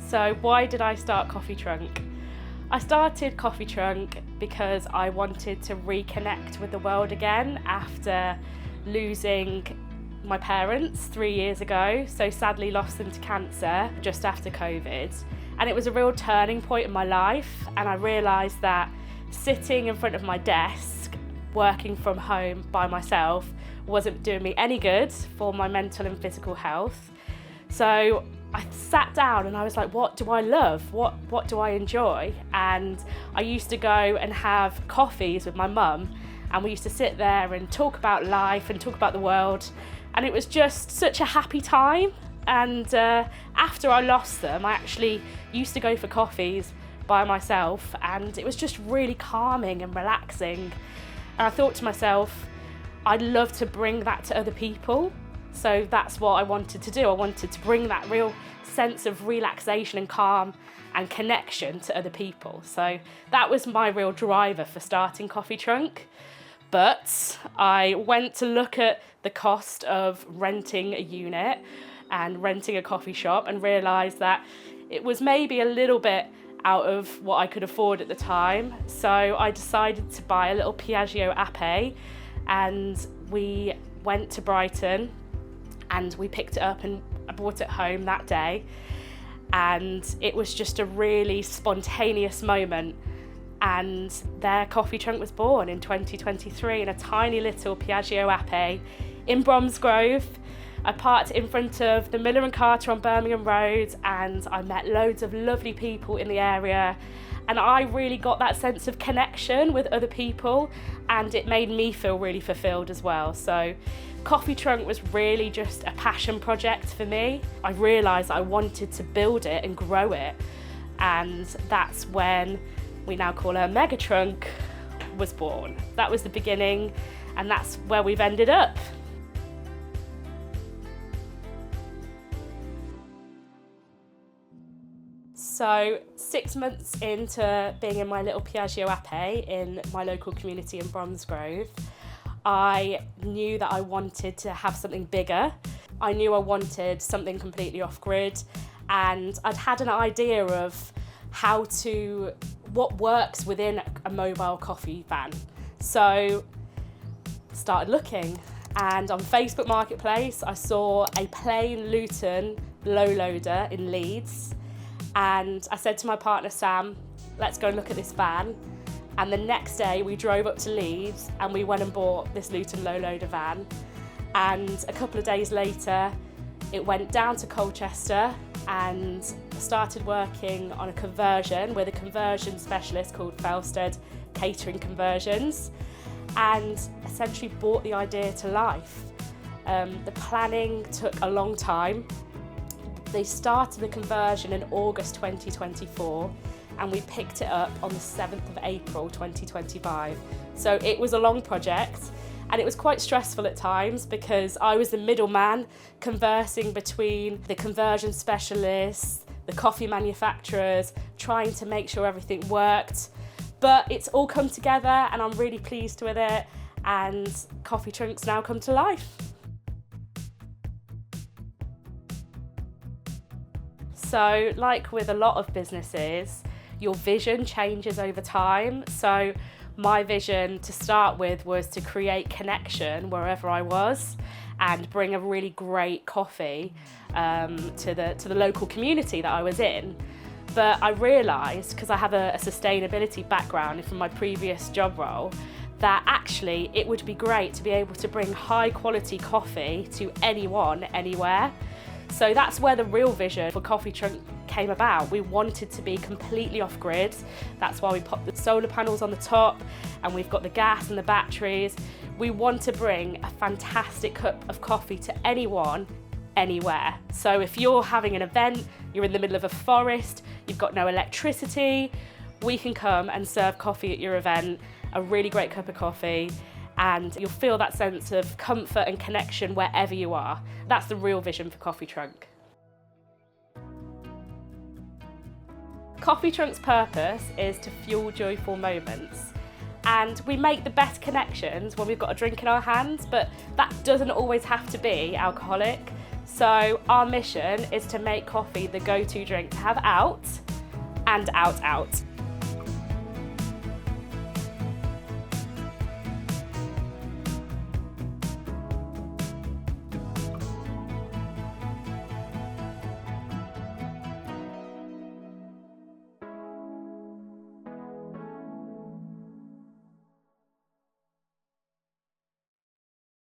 So why did I start Coffee Trunk? I started Coffee Trunk because I wanted to reconnect with the world again after losing my parents 3 years ago. So sadly lost them to cancer just after COVID. And it was a real turning point in my life, and I realised that sitting in front of my desk, working from home by myself, wasn't doing me any good for my mental and physical health. So I sat down and I was like, what do I love? What do I enjoy? And I used to go and have coffees with my mum, and we used to sit there and talk about life and talk about the world, and it was just such a happy time. And after I lost them, I actually used to go for coffees by myself, and it was just really calming and relaxing. And I thought to myself, I'd love to bring that to other people. So that's what I wanted to do. I wanted to bring that real sense of relaxation and calm and connection to other people. So that was my real driver for starting Coffee Trunk. But I went to look at the cost of renting a unit and renting a coffee shop and realised that it was maybe a little bit out of what I could afford at the time. So I decided to buy a little Piaggio Ape, and we went to Brighton and we picked it up and I brought it home that day. And it was just a really spontaneous moment. And their Coffee Trunk was born in 2023 in a tiny little Piaggio Ape in Bromsgrove. I parked in front of the Miller and Carter on Birmingham Road, and I met loads of lovely people in the area, and I really got that sense of connection with other people, and it made me feel really fulfilled as well. So Coffee Trunk was really just a passion project for me. I realised I wanted to build it and grow it, and that's when we now call her Mega Trunk was born. That was the beginning, and that's where we've ended up. So 6 months into being in my little Piaggio Ape in my local community in Bromsgrove, I knew that I wanted to have something bigger. I knew I wanted something completely off-grid, and I'd had an idea of what works within a mobile coffee van. So started looking, and on Facebook Marketplace I saw a plain Luton low loader in Leeds. And I said to my partner Sam, let's go and look at this van. And the next day we drove up to Leeds and we went and bought this Luton low loader van. And a couple of days later, it went down to Colchester and started working on a conversion with a conversion specialist called Felsted Catering Conversions, and essentially brought the idea to life. The planning took a long time. They started the conversion in August 2024, and we picked it up on the 7th of April 2025. So it was a long project, and it was quite stressful at times because I was the middleman conversing between the conversion specialists, the coffee manufacturers, trying to make sure everything worked. But it's all come together and I'm really pleased with it, and Coffee Trunk's now come to life. So like with a lot of businesses, your vision changes over time. So my vision to start with was to create connection wherever I was and bring a really great coffee to the local community that I was in. But I realised, because I have a sustainability background from my previous job role, that actually it would be great to be able to bring high quality coffee to anyone, anywhere. So that's where the real vision for Coffee Trunk came about. We wanted to be completely off-grid. That's why we popped the solar panels on the top, and we've got the gas and the batteries. We want to bring a fantastic cup of coffee to anyone, anywhere. So if you're having an event, you're in the middle of a forest, you've got no electricity, we can come and serve coffee at your event, a really great cup of coffee, and you'll feel that sense of comfort and connection wherever you are. That's the real vision for Coffee Trunk. Coffee Trunk's purpose is to fuel joyful moments. And we make the best connections when we've got a drink in our hands, but that doesn't always have to be alcoholic. So our mission is to make coffee the go-to drink to have out and out.